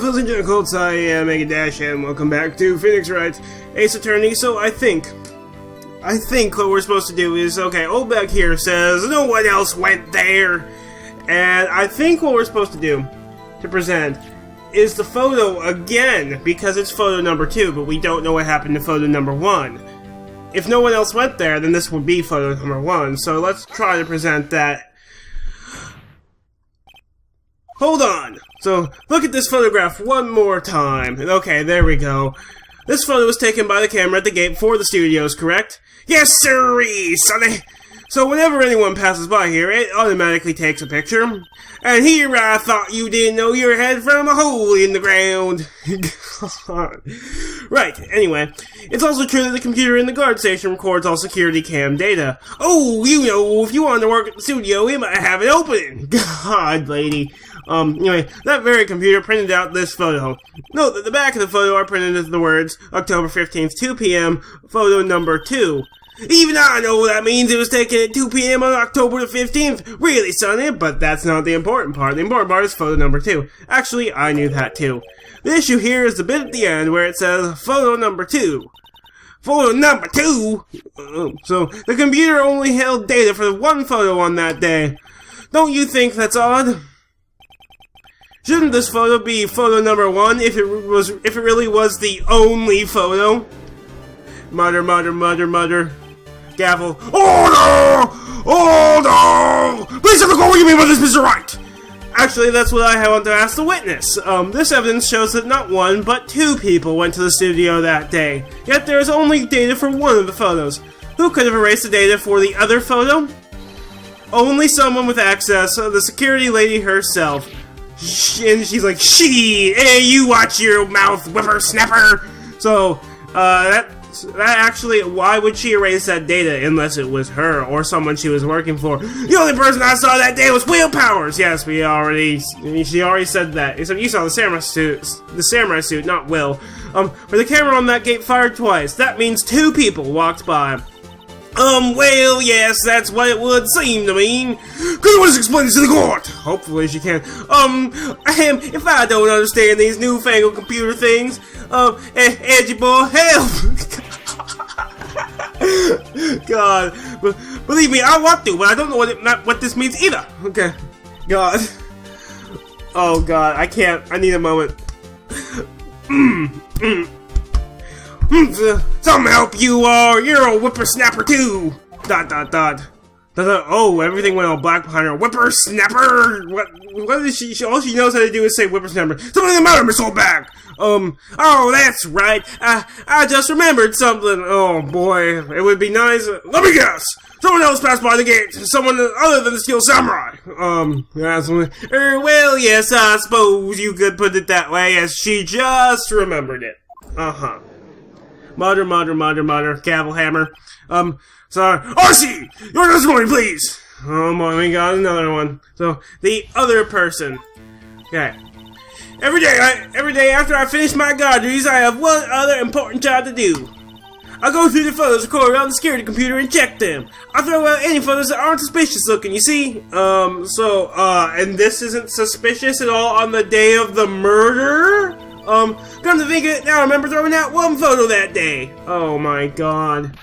Knuckles and Junkles, I am Mega Dash, and welcome back to Phoenix Wright Ace Attorney. So I think what we're supposed to do is, okay, old back here says, no one else went there. And I think what we're supposed to do, to present, is the photo again, because it's photo number 2, but we don't know what happened to photo number 1. If no one else went there, then this would be photo number 1, so let's try to present that. Hold on! So, look at this photograph one more time. Okay, there we go. This photo was taken by the camera at the gate for the studios, correct? Yes, sirree, sonny! So whenever anyone passes by here, it automatically takes a picture. And here I thought you didn't know your head from a hole in the ground. Right, anyway. It's also true that the computer in the guard station records all security cam data. Oh, you know, if you wanted to work at the studio, we might have it open. God, lady. Anyway, that very computer printed out this photo. Note that the back of the photo are printed as the words, October 15th, 2 p.m., photo number 2. Even I know what that means. It was taken at 2 p.m. on October the 15th. Really, sonny, but that's not the important part. The important part is photo number 2. Actually, I knew that too. The issue here is the bit at the end where it says, photo number 2. Photo number 2? So, the computer only held data for one photo on that day. Don't you think that's odd? Shouldn't this photo be photo number 1 if it really was the only photo? Mutter, mutter, mutter, mutter. Gavel. Oh no! Oh no! Please tell me what you mean by this, Mr. Wright! Actually, that's what I want to ask the witness. This evidence shows that not 1, but 2 people went to the studio that day. Yet there is only data for one of the photos. Who could have erased the data for the other photo? Only someone with access, the security lady herself. And she's like, hey, you watch your mouth, whippersnapper! So, that actually, why would she erase that data unless it was her or someone she was working for? The only person I saw that day was Will Powers! Yes, she already said that. Except you saw the samurai suit, not Will. But the camera on that gate fired twice. That means 2 people walked by. Well, yes, that's what it would seem to mean. Could you just explain this to the court? Hopefully she can. If I don't understand these newfangled computer things, edgy boy, help! God, believe me, I want to, but I don't know what this means either. Okay, God. Oh God, I can't. I need a moment. Some help you are. You're a whippersnapper too. ... Oh, everything went all black behind her. Whippersnapper. What is she? All she knows how to do is say whippersnapper. Something the matter, Miss Oldback. Oh, that's right. I just remembered something. Oh boy, it would be nice. Let me guess. Someone else passed by the gate. Someone other than the Steel Samurai. Well, yes, I suppose you could put it that way, as she just remembered it. Mutter, mutter, mutter, mutter, gavel hammer. Sorry. Archie! Your testimony, please! Oh boy, we got another one. So, the other person. Okay. Every day after I finish my guard duties, I have one other important job to do. I go through the photos recorded on the security computer and check them. I throw out any photos that aren't suspicious looking, you see? And this isn't suspicious at all on the day of the murder? Come to think of it, now I remember throwing out one photo that day. Oh my God.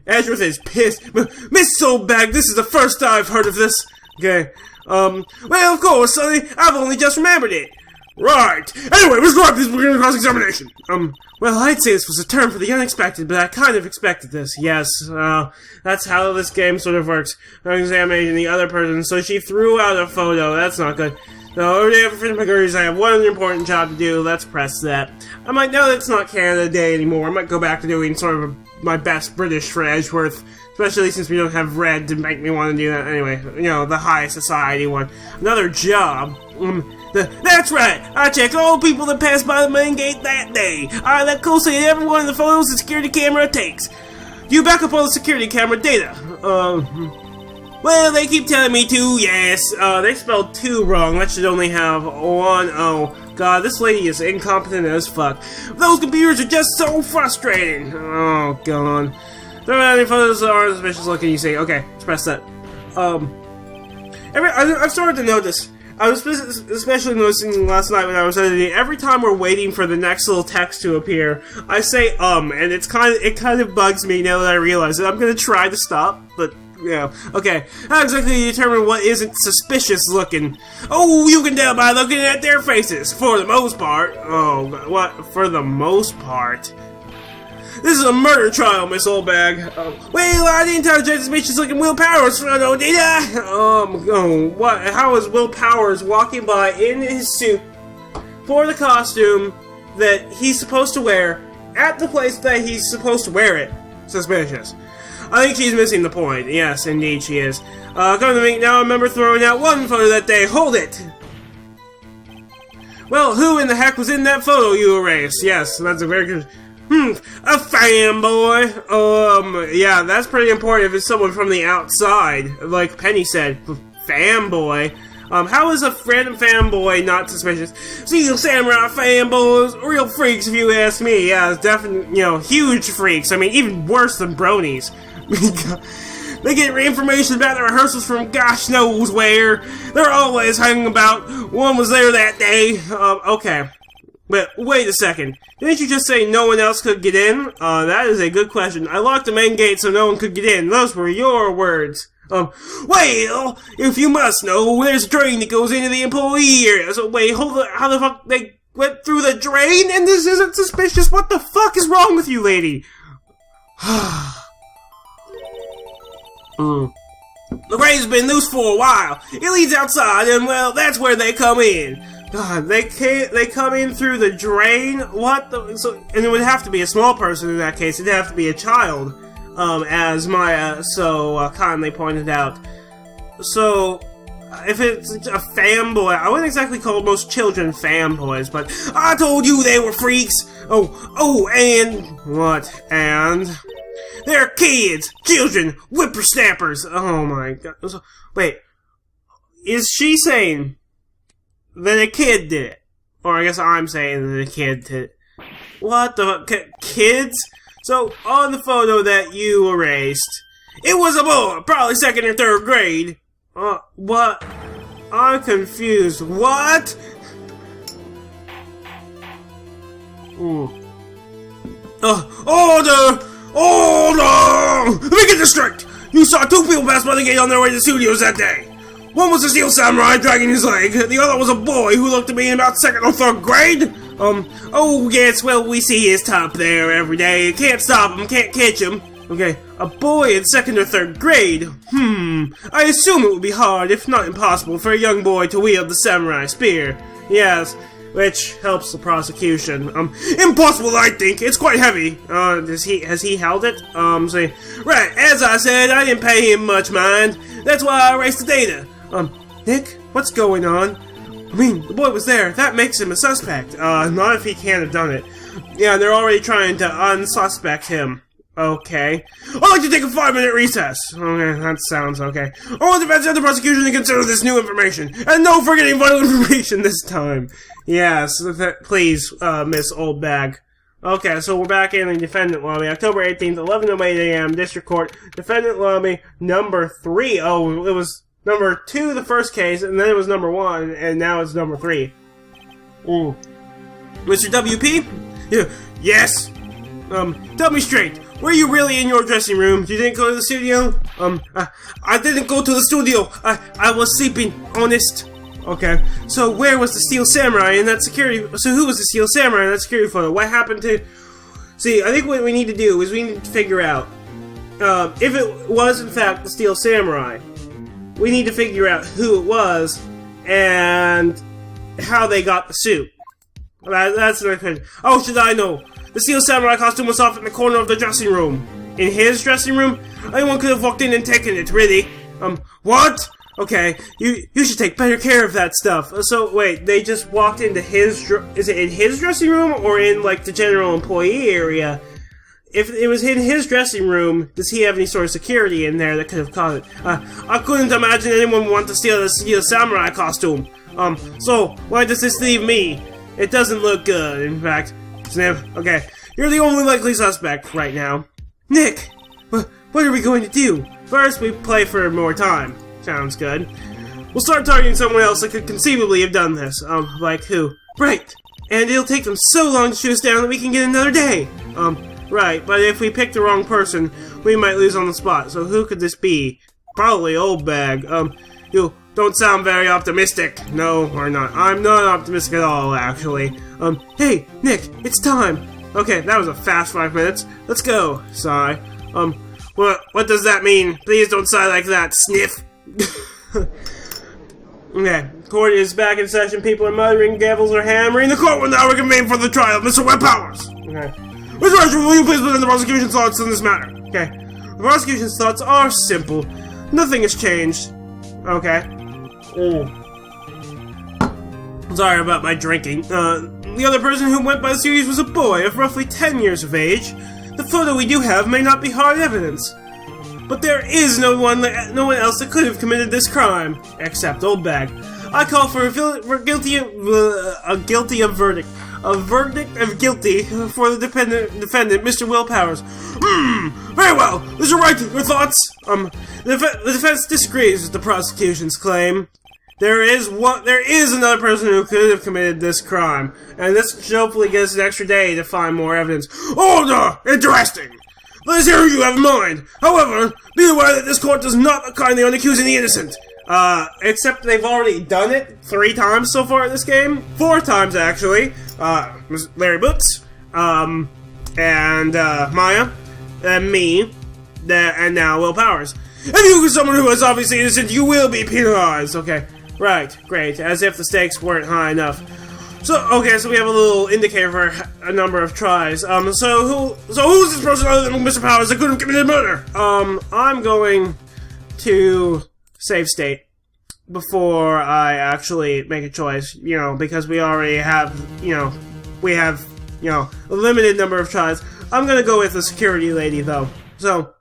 Ashworth is pissed. Miss Soulbag, this is the first I've heard of this. Okay. Well, of course, Sonny, I've only just remembered it. Right. Anyway, let's go up this beginning of cross-examination. Well, I'd say this was a term for the unexpected, but I kind of expected this. Yes, that's how this game sort of works. Examining the other person, so she threw out a photo. That's not good. So, every day after finishing my guards, I have one important job to do. Let's press that. I might know that it's not Canada Day anymore. I might go back to doing sort of my best British for Edgeworth, especially since we don't have red to make me want to do that. Anyway, you know, the high society one. Another job. That's right! I checked all people that passed by the main gate that day. I looked closely at every one of the photos the security camera takes. You back up all the security camera data. Well, they keep telling me to, yes. They spelled 2 wrong. That should only have 1 O. God, this lady is incompetent as fuck. Those computers are just so frustrating. Oh, God. There are any photos that are suspicious looking, you say. Okay, let's press that. I've started to notice I was especially noticing last night when I was editing, every time we're waiting for the next little text to appear, I say, and it kind of bugs me now that I realize it. I'm gonna try to stop, but, yeah. Okay, how exactly do you determine what isn't suspicious looking? Oh, you can tell by looking at their faces, for the most part. Oh, what? For the most part? This is a murder trial, Miss Oldbag. Well, I didn't tell Judge Suspicious looking Will Powers, Frodo, did I? What? How is Will Powers walking by in his suit for the costume that he's supposed to wear at the place that he's supposed to wear it? Suspicious. I think she's missing the point. Yes, indeed she is. Come to me now, I remember throwing out one photo that day. Hold it! Well, who in the heck was in that photo you erased? Yes, that's a very good... a fanboy. Yeah, that's pretty important if it's someone from the outside. Like Penny said, fanboy. How is a random fanboy not suspicious? Steel Samurai fanboys, real freaks if you ask me. Yeah, it's definitely, huge freaks. I mean, even worse than Bronies. They get information about the rehearsals from gosh knows where. They're always hanging about. One was there that day. Okay. But wait a second. Didn't you just say no one else could get in? That is a good question. I locked the main gate so no one could get in. Those were your words. Well, if you must know, there's a drain that goes into the employee area. So wait, hold on, how the fuck they went through the drain and this isn't suspicious? What the fuck is wrong with you, lady? The drain's been loose for a while. It leads outside and, well, that's where they come in. God, they come in through the drain? What the... and it would have to be a small person in that case. It'd have to be a child, as Maya so kindly pointed out. So, if it's a fanboy, I wouldn't exactly call most children fanboys, but I told you they were freaks! And... what? And... they're kids! Children! Whippersnappers! Oh my god. Wait. Is she saying... that a kid did it? Or I guess I'm saying that a kid did it. What the... kids? So, on the photo that you erased, it was a boy, probably 2nd or 3rd grade. What? I'm confused. What? Order! Let me get this straight! You saw 2 people pass by the gate on their way to the studios that day. One was a Steel Samurai dragging his leg. The other was a boy who looked to be in about 2nd or 3rd grade. Yes, well, we see his top there every day. Can't stop him, can't catch him. Okay, a boy in 2nd or 3rd grade. I assume it would be hard, if not impossible, for a young boy to wield the samurai spear. Yes, which helps the prosecution. Impossible, I think. It's quite heavy. Has he held it? Right, as I said, I didn't pay him much mind. That's why I erased the data. Nick, what's going on? I mean, the boy was there. That makes him a suspect. Not if he can't have done it. Yeah, they're already trying to unsuspect him. Okay. I'd like to take a 5-minute recess. Okay, that sounds okay. I want the defense and the prosecution to consider this new information. And no forgetting vital information this time. Yes, please, Miss Oldbag. Okay, so we're back in the defendant lobby. October 18th, 11:08 a.m., District Court. Defendant lobby number 3. Oh, it was number 2 the first case, and then it was number 1, and now it's number 3. Ooh. Mr. WP? Yeah. Yes? Tell me straight. Were you really in your dressing room? You didn't go to the studio? I didn't go to the studio. I was sleeping, honest. Okay, so where was the Steel Samurai in that security... So who was the Steel Samurai in that security photo? What happened to... See, I think what we need to do is we need to figure out... if it was, in fact, the Steel Samurai, we need to figure out who it was and how they got the suit. That's the question. Oh, should I know? The Steel Samurai costume was off in the corner of the dressing room. In his dressing room? Anyone could have walked in and taken it, really. What? Okay, you should take better care of that stuff. So, wait, they just walked into his... Is it in his dressing room or in, like, the general employee area? If it was in his dressing room, does he have any sort of security in there that could have caused it? I couldn't imagine anyone would want to steal the Steel Samurai costume. So, why does this leave me? It doesn't look good, in fact. Snip, okay. You're the only likely suspect right now. Nick! What are we going to do? First, we play for more time. Sounds good. We'll start targeting someone else that could conceivably have done this. Like who? Right! And it'll take them so long to shoot us down that we can get another day! Right, but if we pick the wrong person, we might lose on the spot, so who could this be? Probably Old Bag. You don't sound very optimistic. No, or not. I'm not optimistic at all, actually. Hey, Nick, it's time! Okay, that was a fast 5 minutes. Let's go, sigh. What does that mean? Please don't sigh like that, sniff! Okay, court is back in session. People are muttering, gavels are hammering. The court will now reconvene for the trial of Mr. Webb Powers! Okay. Mr. Archer, will you please present the prosecution's thoughts on this matter? Okay. The prosecution's thoughts are simple. Nothing has changed. Okay. Sorry about my drinking. The other person who went by the series was a boy of roughly 10 years of age. The photo we do have may not be hard evidence. But there is no one else that could have committed this crime, except Old Bag. I call for a verdict of guilty for the defendant, Mr. Will Powers. Very well. Mr. Wright, your thoughts? The defense disagrees with the prosecution's claim. There is another person who could have committed this crime, and this should hopefully get us an extra day to find more evidence. Interesting. Let us hear what you have in mind. However, be aware that this court does not look kindly on accusing the innocent. Except they've already done it 3 times so far in this game. 4 times, actually. Larry Boots, and Maya, and me, and now Will Powers. If you are someone who is obviously innocent, you will be penalized. Okay, right, great. As if the stakes weren't high enough. So we have a little indicator for a number of tries. So who's this person other than Mr. Powers that could have committed murder? I'm going to save state before I actually make a choice, because we already have, a limited number of tries. I'm gonna go with the security lady, though. So,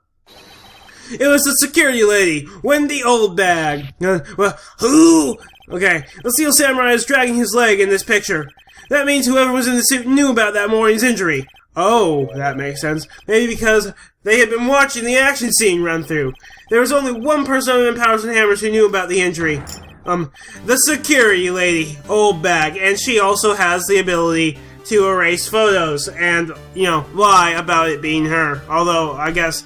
it was the security lady, Wendy Old Bag. Who? Okay, the Steel Samurai is dragging his leg in this picture. That means whoever was in the suit knew about that morning's injury. Oh, that makes sense. Maybe because they had been watching the action scene run through. There was only one person other than Powers and Hammers who knew about the injury. The security lady, Old Bag, and she also has the ability to erase photos and, lie about it being her. Although, I guess,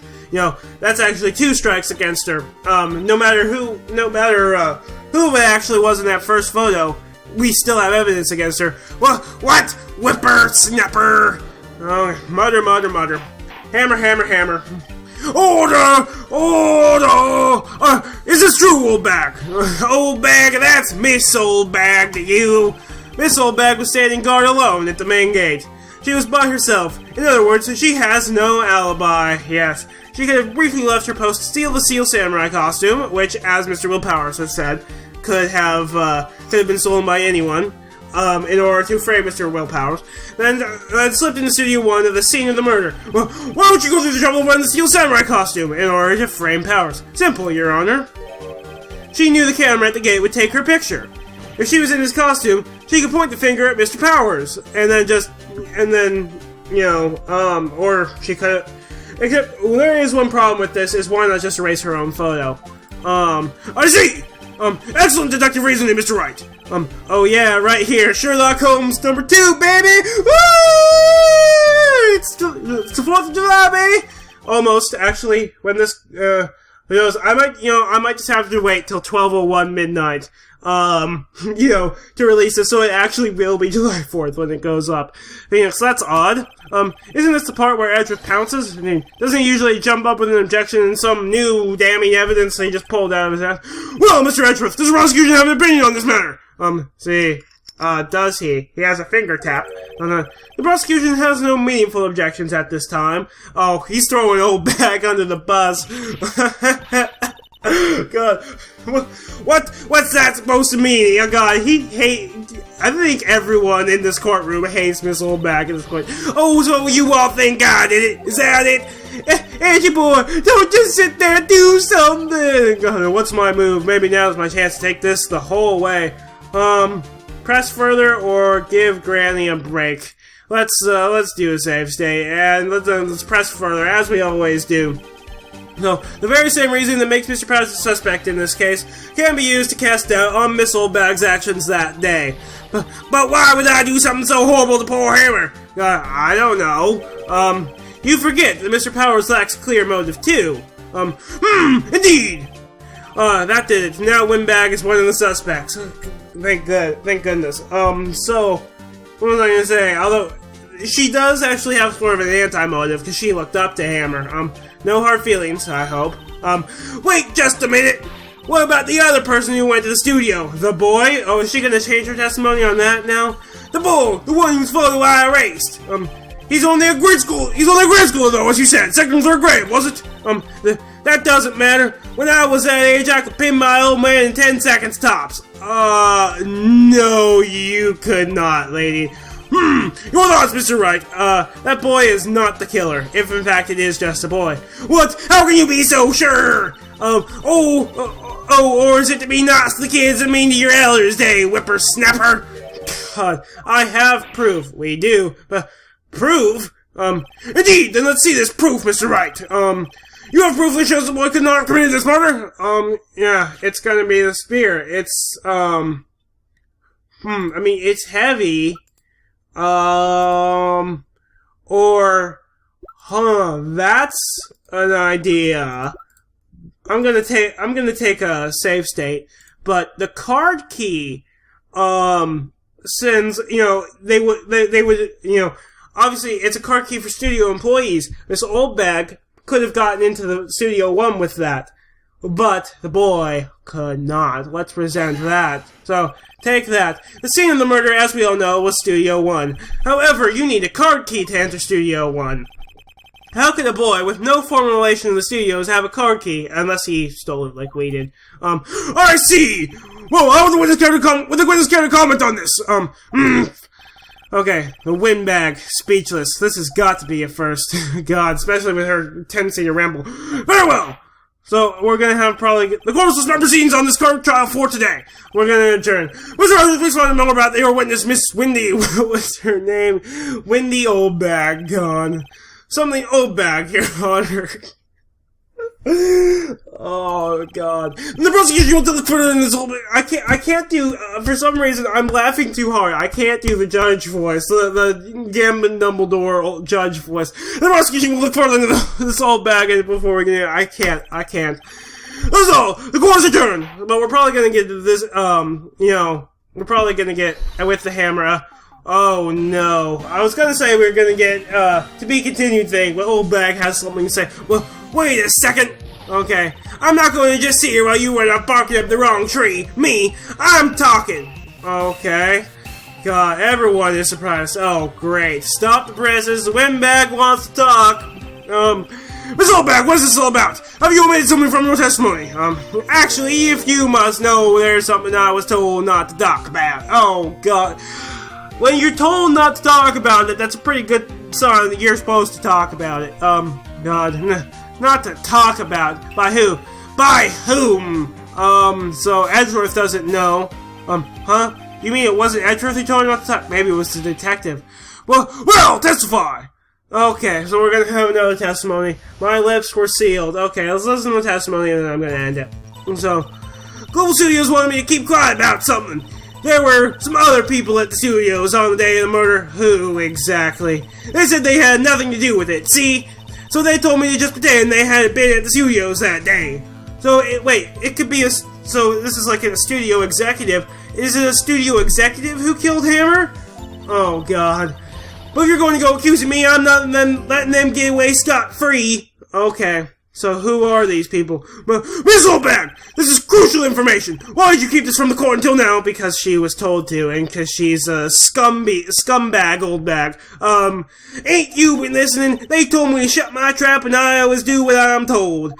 that's actually 2 strikes against her. No matter who it actually was in that first photo, we still have evidence against her. Well, what? Whippersnapper! Oh, mutter. Hammer. Order! Is this true, Old Bag? Old Bag, that's Miss Old Bag to you. Miss Old Bag was standing guard alone at the main gate. She was by herself. In other words, she has no alibi. Yes, she could have briefly left her post to steal the Steel Samurai costume, which, as Mr. Will Powers has said, could have been stolen by anyone. In order to frame Mr. Will Powers, then slipped into Studio 1 of the scene of the murder. Well, why don't you go through the trouble of wearing the Steel Samurai costume in order to frame Powers? Simple, Your Honor. She knew the camera at the gate would take her picture. If she was in his costume, she could point the finger at Mr. Powers, or she could. Except there is one problem with this: is why not just erase her own photo? I see. Excellent deductive reasoning, Mr. Wright. Oh yeah, right here, Sherlock Holmes #2, baby! Woo! It's the 4th of July, baby! Almost, actually, when this, goes, I might just have to wait till 12:01 midnight, to release this, so it actually will be July 4th when it goes up. Phoenix, that's odd. Isn't this the part where Edgeworth pounces? I mean, doesn't he usually jump up with an objection and some new damning evidence he just pulled out of his ass? Well, Mr. Edgeworth, does the prosecution have an opinion on this matter? Does he? He has a finger tap. The prosecution has no meaningful objections at this time. Oh, he's throwing Old Bag under the bus. God, what's that supposed to mean? Oh God, I think everyone in this courtroom hates Miss Old Bag at this point. Oh, so you all think I did it? Is that it? Angie boy, don't just sit there, do something! God, what's my move? Maybe now's my chance to take this the whole way. Press further or give Granny a break. Let's do a save state, and let's press further, as we always do. So, the very same reason that makes Mr. Powers a suspect in this case can be used to cast doubt on Miss Oldbag's actions that day. But why would I do something so horrible to poor Hammer? I don't know. You forget that Mr. Powers lacks clear motive too. Indeed! That did it. Now Windbag is one of the suspects. Thank goodness. So, what was I gonna say? Although, she does actually have sort of an anti-motive, because she looked up to Hammer. No hard feelings, I hope. Wait just a minute! What about the other person who went to the studio? The boy? Oh, is she gonna change her testimony on that now? The boy! The one whose photo I erased! He's only a grade school though, as you said. 2nd and 3rd grade, was it? That doesn't matter. When I was that age, I could pin my old man in 10 seconds tops. No, you could not, lady. Your thoughts, Mr. Wright. That boy is not the killer, if in fact it is just a boy. What? How can you be so sure? Or is it to be nice to the kids and mean to your elders, whippersnapper? God, I have proof. We do, but proof? Indeed, then let's see this proof, Mr. Wright. You have proof that shows the boy could not have committed this murder? Yeah, it's gonna be the spear. It's, I mean, it's heavy. That's an idea. I'm gonna take a save state, but the card key, since, they would, obviously it's a card key for studio employees. This old bag could have gotten into the Studio 1 with that, but the boy could not. Let's present that. So, take that. The scene of the murder, as we all know, was Studio 1. However, you need a card key to enter Studio 1. How could a boy with no formal relation to the studios have a card key, unless he stole it like we did? I see! Whoa, I would the witness care to comment on this? Okay, the windbag, speechless. This has got to be a first. God, especially with her tendency to ramble. Very well! So, we're gonna have probably the court will member scenes on this court trial for today. We're gonna adjourn. Mr. Arthur, please find out more about your witness, Miss Windy. What was her name? Windy Oldbag, gone. Something Oldbag, Your Honor. Oh God! The prosecution will look further in this whole. I can't do. For some reason, I'm laughing too hard. I can't do the judge voice, the Gambit Dumbledore judge voice. The prosecution will look further into this whole bag before we get. I can't. That's all. The court is adjourned. But we're probably gonna get this. We're probably gonna get with the hammer. Oh no! I was gonna say we were gonna get to be continued thing, but old bag has something to say. Well, wait a second. Okay, I'm not going to just sit here while you were barking up the wrong tree. Me, I'm talking. Okay. God, everyone is surprised. Oh, great. Stop the presses. The windbag wants to talk. Miss Oldbag, what is this all about? Have you omitted something from your testimony? Actually, if you must know, there's something I was told not to talk about. Oh, God. When you're told not to talk about it, that's a pretty good sign that you're supposed to talk about it. God. Not to talk about. By who? By whom? So Edgeworth doesn't know. Huh? You mean it wasn't Edgeworth who told him not to talk? Maybe it was the detective. Well, testify! Okay, so we're gonna have another testimony. My lips were sealed. Okay, let's listen to the testimony and then I'm gonna end it. So, Global Studios wanted me to keep quiet about something. There were some other people at the studios on the day of the murder. Who exactly? They said they had nothing to do with it. See? So they told me to just pretend they hadn't been at the studios that day. So, it could be so this is like a studio executive. Is it a studio executive who killed Hammer? Oh, God. But if you're going to go accusing me, I'm not letting them get away scot-free. Okay. So who are these people? Miss Oldbag! This is crucial information! Why did you keep this from the court until now? Because she was told to, and because she's a scumbag Oldbag. Ain't you been listening? They told me to shut my trap and I always do what I'm told. ...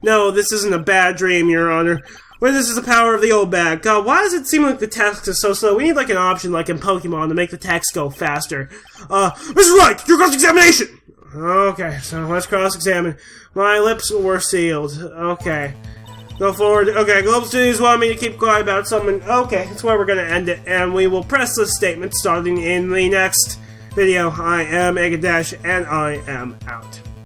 No, this isn't a bad dream, Your Honor. Well, this is the power of the Oldbag. God, why does it seem like the text is so slow? We need like an option like in Pokemon to make the text go faster. Mr. Wright, your cross-examination! Okay, so let's cross-examine. My lips were sealed. Okay. Go forward. Okay, Global Studios want me to keep quiet about something. Okay, that's where we're gonna end it, and we will press this statement starting in the next video. I am Egadash, and I am out.